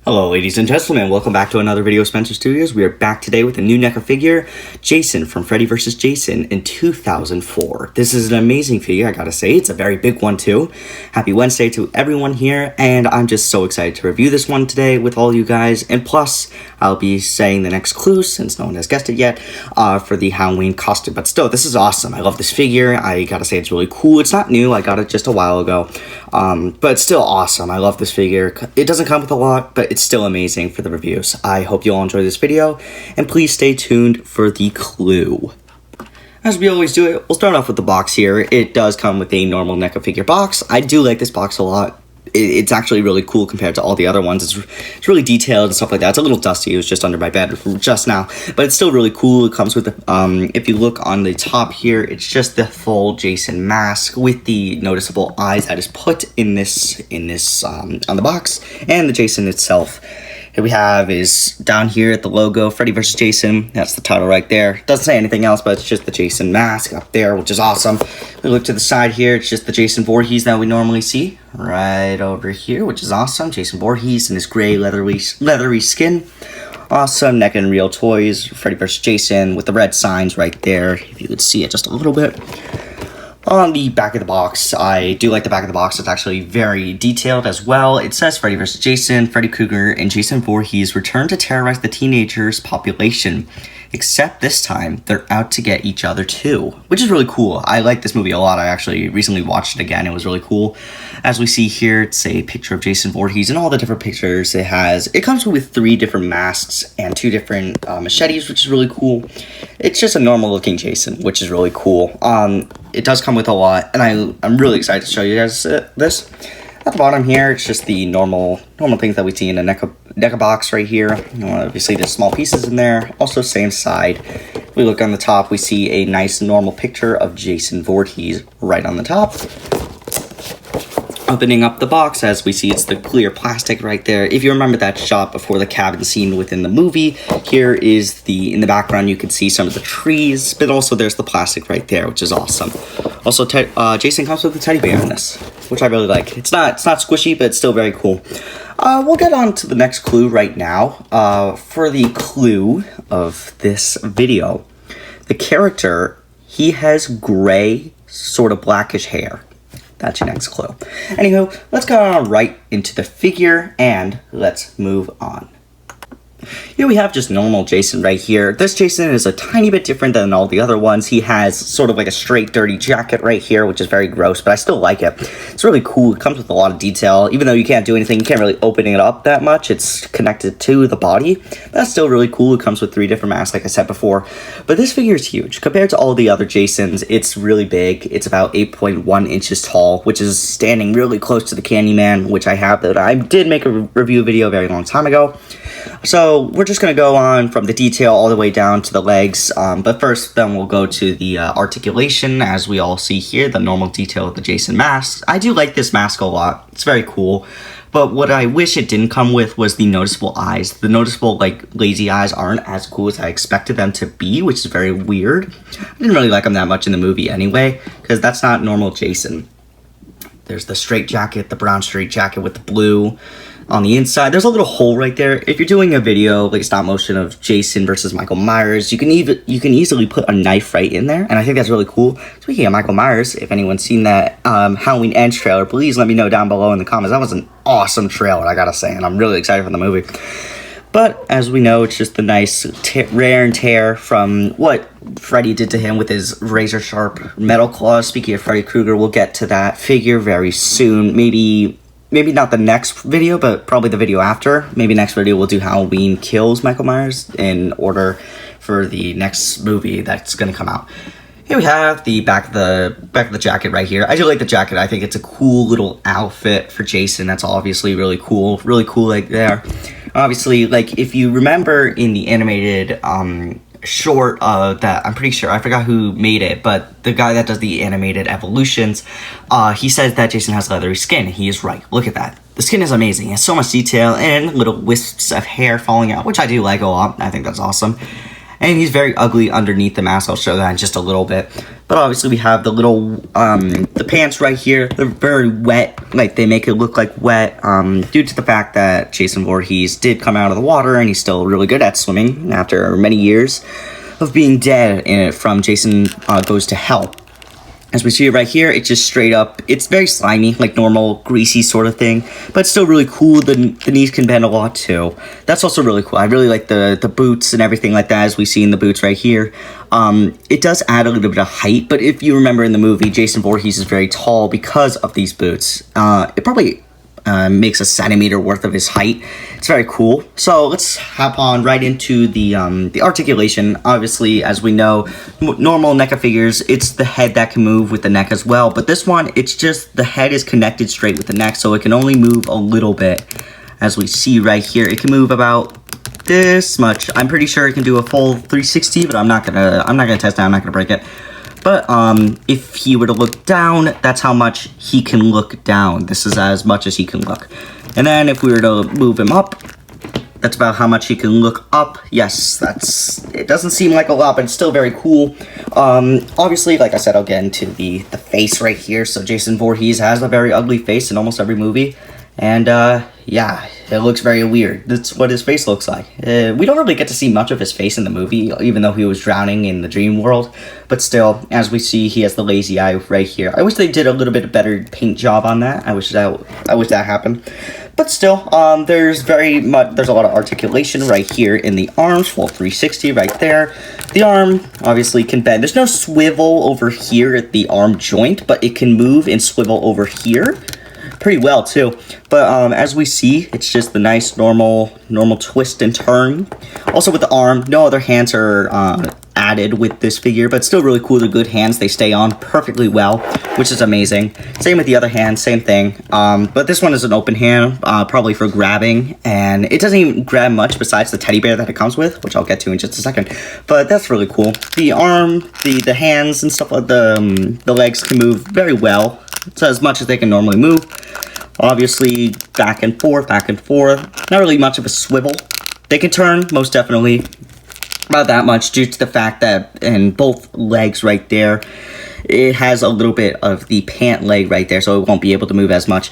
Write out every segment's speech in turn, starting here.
Hello ladies and gentlemen, welcome back to another video of Spencer Studios. We are back today with a new NECA figure, Jason from Freddy vs. Jason in 2004. This is an amazing figure, I gotta say. It's a very big one too. Happy Wednesday to everyone here, and I'm just so excited to review this one today with all you guys. And plus, I'll be saying the next clue, since no one has guessed it yet, for the Halloween costume. But still, this is awesome. I love this figure. I gotta say it's really cool. It's not new, I got it just a while ago. But it's still awesome. I love this figure. It doesn't come with a lot, but it's still amazing for the reviews. I hope you all enjoy this video, and please stay tuned for the clue. As we always do, we'll start off with the box here. It does come with a normal NECA figure box. I do like this box a lot. It's actually really cool compared to all the other ones. It's really detailed and stuff like that. It's a little dusty. It was just under my bed just now, but it's still really cool. It comes with the, if you look on the top here, it's just the full Jason mask with the noticeable eyes that is put in this on the box, and the Jason itself. Here we have is down here at the logo, Freddy vs. Jason. That's the title right there. Doesn't say anything else, but it's just the Jason mask up there, which is awesome. We look to the side here, it's just the Jason Voorhees that we normally see right over here, which is awesome. Jason Voorhees in his gray leathery skin. Awesome. NECA and Real Toys, Freddy vs. Jason with the red signs right there, if you could see it just a little bit. On the back of the box, I do like the back of the box. It's actually very detailed as well. It says Freddy vs. Jason, Freddy Krueger, and Jason Voorhees return to terrorize the teenagers' population. Except this time, they're out to get each other too, which is really cool. I like this movie a lot. I actually recently watched it again. It was really cool. As we see here, it's a picture of Jason Voorhees and all the different pictures it has. It comes with 3 different masks and 2 different machetes, which is really cool. It's just a normal looking Jason, which is really cool. It does come with a lot, and I'm really excited to show you guys this. At the bottom here, it's just the normal things that we see in a NECA box right here. Obviously, there's small pieces in there. Also, same side. If we look on the top, we see a nice normal picture of Jason Voorhees right on the top. Opening up the box, as we see, it's the clear plastic right there. If you remember that shot before the cabin scene within the movie, here is in the background, you can see some of the trees, but also there's the plastic right there, which is awesome. Also, Jason comes with a teddy bear in this, which I really like. It's not squishy, but it's still very cool. We'll get on to the next clue right now. For the clue of this video, the character, he has gray, sort of blackish hair. That's your next clue. Anywho, let's go on right into the figure, and let's move on. Here we have just normal Jason right here. This Jason is a tiny bit different than all the other ones. He has sort of like a straight dirty jacket right here, which is very gross, but I still like it. It's really cool. It comes with a lot of detail. Even though you can't do anything, you can't really open it up that much. It's connected to the body. That's still really cool. It comes with 3 different masks, like I said before. But this figure is huge. Compared to all the other Jasons, it's really big. It's about 8.1 inches tall, which is standing really close to the Candyman, which I have. That I did make a review video a very long time ago. So we're just going to go on from the detail all the way down to the legs, but first then we'll go to the articulation. As we all see here, the normal detail of the Jason mask. I do like this mask a lot. It's very cool, but what I wish it didn't come with was the noticeable eyes. The noticeable, like, lazy eyes aren't as cool as I expected them to be, which is very weird. I didn't really like them that much in the movie anyway, because that's not normal Jason. There's the straight jacket, the brown straight jacket with the blue. On the inside, there's a little hole right there. If you're doing a video, like stop motion of Jason versus Michael Myers, you can easily put a knife right in there, and I think that's really cool. Speaking of Michael Myers, if anyone's seen that Halloween Ends trailer, please let me know down below in the comments. That was an awesome trailer, I gotta say, and I'm really excited for the movie. But as we know, it's just the nice wear and tear from what Freddy did to him with his razor sharp metal claws. Speaking of Freddy Krueger, we'll get to that figure very soon. Maybe not the next video, but probably the video after. Maybe next video we'll do Halloween Kills Michael Myers in order for the next movie that's going to come out. Here we have the back of the jacket right here. I do like the jacket. I think it's a cool little outfit for Jason. That's obviously really cool like there. Obviously, like if you remember in the animated short that I'm pretty sure, I forgot who made it, but the guy that does the animated evolutions, he says that Jason has leathery skin. He is right. Look at that. The skin is amazing. It has so much detail and little wisps of hair falling out, which I do like a lot. I think that's awesome. And he's very ugly underneath the mask. I'll show that in just a little bit. But obviously we have the little, the pants right here. They're very wet, like they make it look like wet, due to the fact that Jason Voorhees did come out of the water and he's still really good at swimming after many years of being dead from Jason Goes to Hell. As we see it right here, it's just straight up, it's very slimy, like normal, greasy sort of thing, but it's still really cool. The knees can bend a lot too. That's also really cool. I really like the boots and everything like that, as we see in the boots right here. It does add a little bit of height, but if you remember in the movie, Jason Voorhees is very tall because of these boots. It probably makes a centimeter worth of his height. It's very cool. So let's hop on right into the articulation. Obviously, as we know, normal NECA figures, it's the head that can move with the neck as well. But this one, it's just the head is connected straight with the neck, so it can only move a little bit. As we see right here, it can move about this much. I'm pretty sure it can do a full 360, but I'm not gonna test it. I'm not gonna break it. But if he were to look down, that's how much he can look down. This is as much as he can look. And then if we were to move him up, that's about how much he can look up. Yes, it doesn't seem like a lot, but it's still very cool. Obviously, like I said, I'll get into the face right here. So Jason Voorhees has a very ugly face in almost every movie. And yeah, it looks very weird. That's what his face looks like. We don't really get to see much of his face in the movie, even though he was drowning in the dream world. But still, as we see, he has the lazy eye right here. I wish they did a little bit better paint job on that. I wish that happened. But still, there's a lot of articulation right here in the arms, full 360 right there. The arm obviously can bend. There's no swivel over here at the arm joint, but it can move and swivel over here pretty well too. But as we see, it's just the nice normal twist and turn. Also with the arm, no other hands are added with this figure, but still really cool. The good hands, they stay on perfectly well, which is amazing. Same with the other hand, same thing. But this one is an open hand, probably for grabbing, and it doesn't even grab much besides the teddy bear that it comes with, which I'll get to in just a second. But that's really cool. The arm, the hands and stuff like the legs can move very well. So as much as they can normally move. Obviously, back and forth. Not really much of a swivel. They can turn, most definitely. About that much, due to the fact that in both legs right there, it has a little bit of the pant leg right there, so it won't be able to move as much.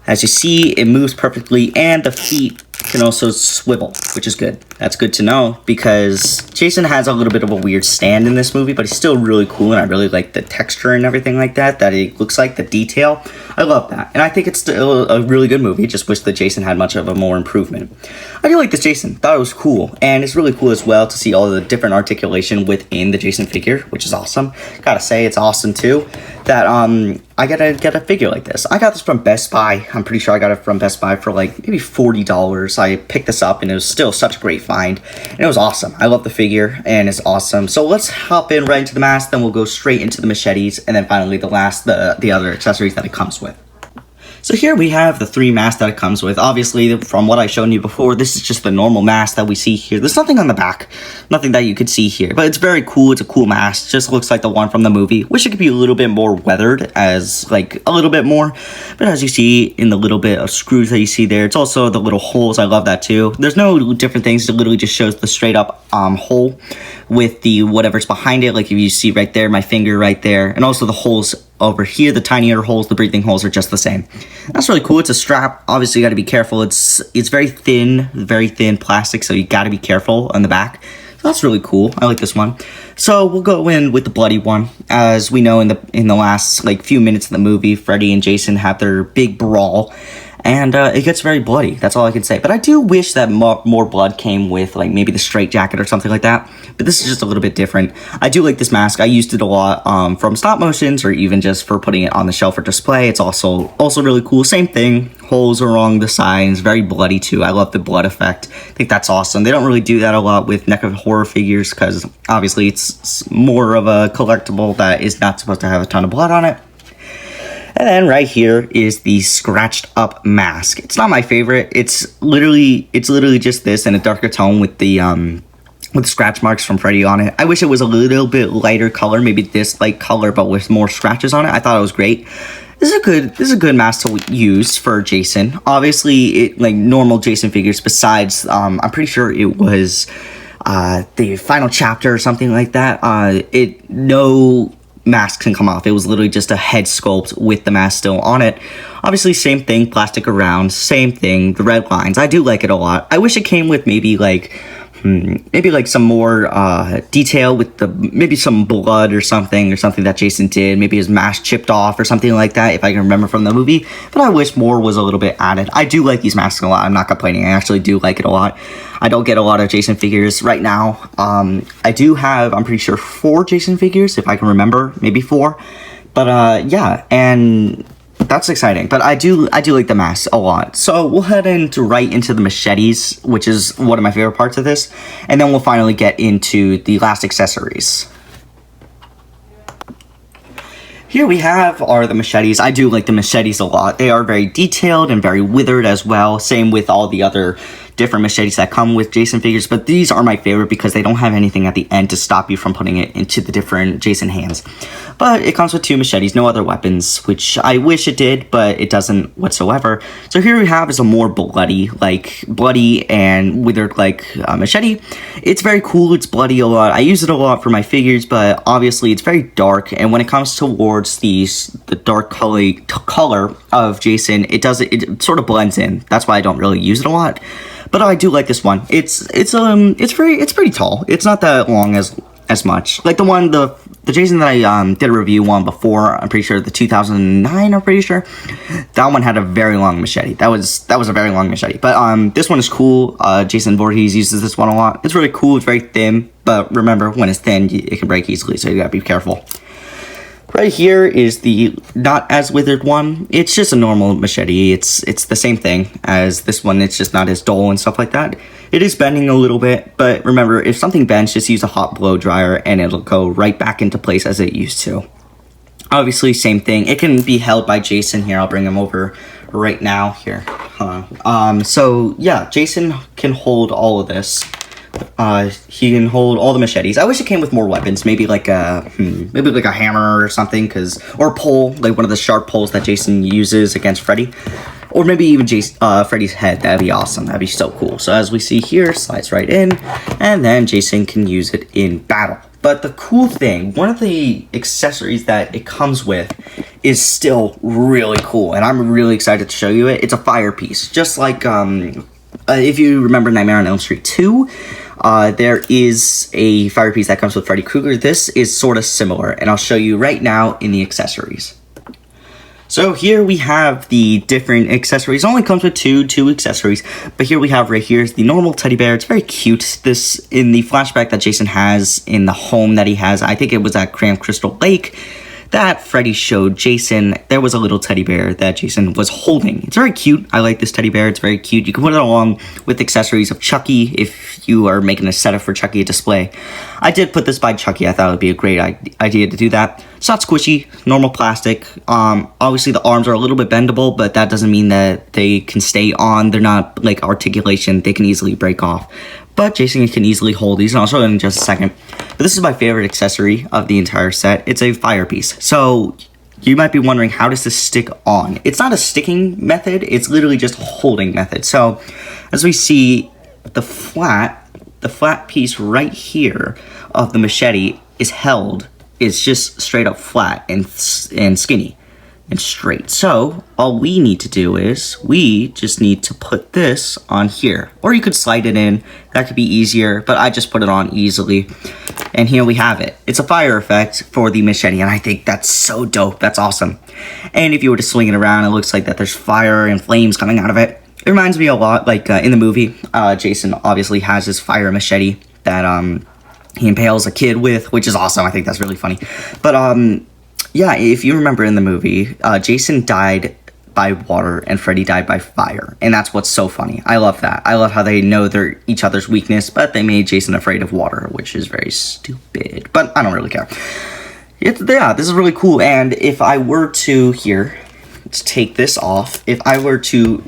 As you see, it moves perfectly, and the feet can also swivel, which is good. That's good to know, because Jason has a little bit of a weird stand in this movie, but he's still really cool, and I really like the texture and everything like that it looks like, the detail. I love that, and I think it's still a really good movie. Just wish that Jason had much of a more improvement. I do like this Jason. Thought it was cool, and it's really cool as well to see all the different articulation within the Jason figure, which is awesome. Gotta say, it's awesome too that I gotta get a figure like this. I got this from Best Buy. I'm pretty sure I got it from Best Buy for like maybe $40. I picked this up and it was still such a great find. And it was awesome. I love the figure and it's awesome. So let's hop in right into the mask, then we'll go straight into the machetes, and then finally the other accessories that it comes with. So here we have the 3 masks that it comes with. Obviously, from what I've shown you before, this is just the normal mask that we see here. There's nothing on the back, nothing that you could see here, but it's very cool. It's a cool mask. Just looks like the one from the movie. Wish it could be a little bit more weathered, as like a little bit more. But as you see in the little bit of screws that you see there, it's also the little holes. I love that too. There's no different things. It literally just shows the straight up hole with the whatever's behind it. Like if you see right there, my finger right there, and also the holes over here, the tinier holes, the breathing holes are just the same. That's really cool. It's a strap. Obviously, you got to be careful. It's very thin plastic, so you got to be careful on the back. So that's really cool. I like this one. So we'll go in with the bloody one. As we know, in the last like few minutes of the movie, Freddy and Jason have their big brawl. And it gets very bloody. That's all I can say. But I do wish that more blood came with, like, maybe the straight jacket or something like that. But this is just a little bit different. I do like this mask. I used it a lot from stop motions or even just for putting it on the shelf for display. It's also really cool. Same thing. Holes along the sides. Very bloody, too. I love the blood effect. I think that's awesome. They don't really do that a lot with NECA horror figures because, obviously, it's more of a collectible that is not supposed to have a ton of blood on it. And then right here is the scratched up mask. It's not my favorite. It's literally just this in a darker tone with the scratch marks from Freddy on it. I wish it was a little bit lighter color, maybe this light color, but with more scratches on it. I thought it was great. This is a good mask to use for Jason. Obviously, like normal Jason figures, besides I'm pretty sure it was the final chapter or something like that. No mask can come off. It was literally just a head sculpt with the mask still on it. Obviously, same thing, plastic around, same thing, the red lines. I do like it a lot. I wish it came with maybe like some more detail with maybe some blood or something that Jason did. Maybe his mask chipped off or something like that, if I can remember from the movie. But I wish more was a little bit added. I do like these masks a lot. I'm not complaining. I actually do like it a lot. I don't get a lot of Jason figures right now. I do have, I'm pretty sure, 4 Jason figures, if I can remember. Maybe 4. But yeah, and that's exciting, but I do like the masks a lot. So we'll head right into the machetes, which is one of my favorite parts of this, and then we'll finally get into the last accessories. Here we have are the machetes. I do like the machetes a lot. They are very detailed and very withered as well. Same with all the other different machetes that come with Jason figures, but these are my favorite because they don't have anything at the end to stop you from putting it into the different Jason hands. But it comes with 2 machetes, no other weapons, which I wish it did, but it doesn't whatsoever. So here we have is a more bloody and withered machete. It's very cool. It's bloody a lot. I use it a lot for my figures, but obviously it's very dark, and when it comes towards the dark color of Jason, it sort of blends in. That's why I don't really use it a lot. But I do like this one. It's pretty tall. It's not that long as much. Like the Jason that I did a review on before, I'm pretty sure the 2009, I'm pretty sure. That one had a very long machete. That was a very long machete. But this one is cool. Jason Voorhees uses this one a lot. It's really cool. It's very thin, but remember, when it's thin, it can break easily, so you gotta be careful. Right here is the not as withered one. It's just a normal machete. It's the same thing as this one. It's just not as dull and stuff like that. It is bending a little bit, but remember, if something bends, just use a hot blow dryer and it'll go right back into place as it used to. Obviously, same thing. It can be held by Jason here. I'll bring him over right now here. So yeah, Jason can hold all of this. He can hold all the machetes. I wish it came with more weapons, maybe like a hammer or something, or a pole, like one of the sharp poles that Jason uses against Freddy, or maybe even Freddy's head. That'd be awesome. That'd be so cool. So as we see here, slides right in, and then Jason can use it in battle. But the cool thing, one of the accessories that it comes with is still really cool, and I'm really excited to show you it. It's a fire piece, just like if you remember Nightmare on Elm Street 2, there is a fire piece that comes with Freddy Krueger. This is sort of similar, and I'll show you right now in the accessories. So here we have the different accessories. It only comes with two accessories, but here we have right here is the normal teddy bear. It's very cute. This, in the flashback that Jason has in the home that he has, I think it was at Grand Crystal Lake, that Freddy showed Jason, there was a little teddy bear that Jason was holding. It's very cute. I like this teddy bear. It's very cute. You can put it along with accessories of Chucky if you are making a setup for Chucky display. I did put this by Chucky. I thought it would be a great idea to do that. It's not squishy, normal plastic. Obviously the arms are a little bit bendable, but that doesn't mean that they can stay on. They're not like articulation. They can easily break off. But Jason can easily hold these, and I'll show them in just a second. But this is my favorite accessory of the entire set. It's a fire piece. So you might be wondering, how does this stick on? It's not a sticking method. It's literally just a holding method. So as we see, the flat piece right here of the machete is held. It's just straight up flat and skinny and straight. So all we need to do is we just need to put this on here, or you could slide it in. That could be easier, but I just put it on easily, and here we have it. It's a fire effect for the machete, and I think that's so dope. That's awesome. And if you were to swing it around, it looks like that there's fire and flames coming out of it. It reminds me a lot, like in the movie, Jason obviously has his fire machete that he impales a kid with, which is awesome. I think that's really funny. But yeah, if you remember in the movie, Jason died by water and Freddy died by fire. And that's what's so funny. I love that. I love how they know each other's weakness, but they made Jason afraid of water, which is very stupid. But I don't really care. Yeah, this is really cool. And if I were to, here, let's take this off. If I were to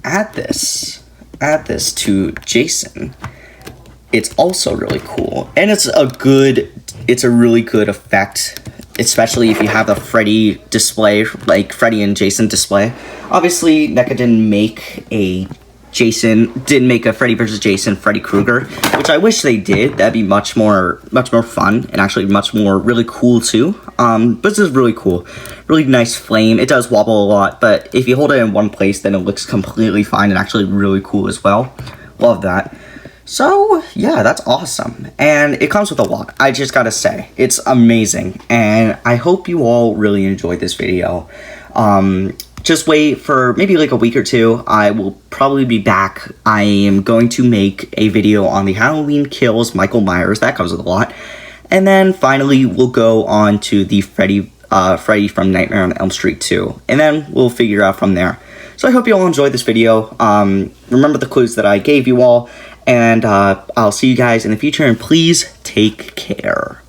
add this to Jason, it's also really cool. And it's a really good effect, especially if you have a Freddy display, like Freddy and Jason display. Obviously, NECA didn't make a Freddy vs. Jason Freddy Krueger, which I wish they did. That'd be much more fun, and actually much more really cool too. But this is really cool. Really nice flame. It does wobble a lot, but if you hold it in one place, then it looks completely fine and actually really cool as well. Love that. So, yeah, that's awesome. And it comes with a lock. I just gotta say, it's amazing. And I hope you all really enjoyed this video. Just wait for maybe like a week or two. I will probably be back. I am going to make a video on the Halloween Kills Michael Myers. That comes with a lot. And then finally, we'll go on to the Freddy from Nightmare on Elm Street 2. And then we'll figure out from there. So I hope you all enjoyed this video. Remember the clues that I gave you all. And I'll see you guys in the future. And please take care.